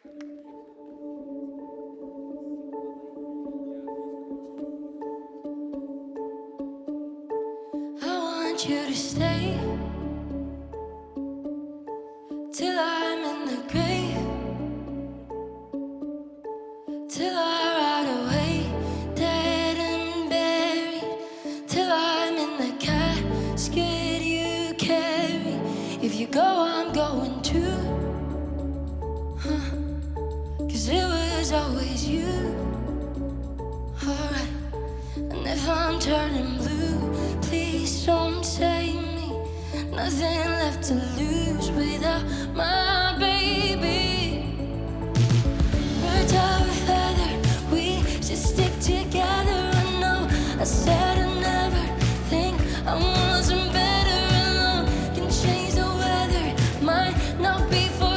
I want you to stay till I'm in the grave, till I ride away, dead and buried, till I'm in the casket you carry. If you go, I'm going too, cause it was always you, alright. And if I'm turning blue, please don't save me. Nothing left to lose without my baby. Birds of a feather, we should stick together. I know I said I never think I wasn't better. And love can change the weather, might not be for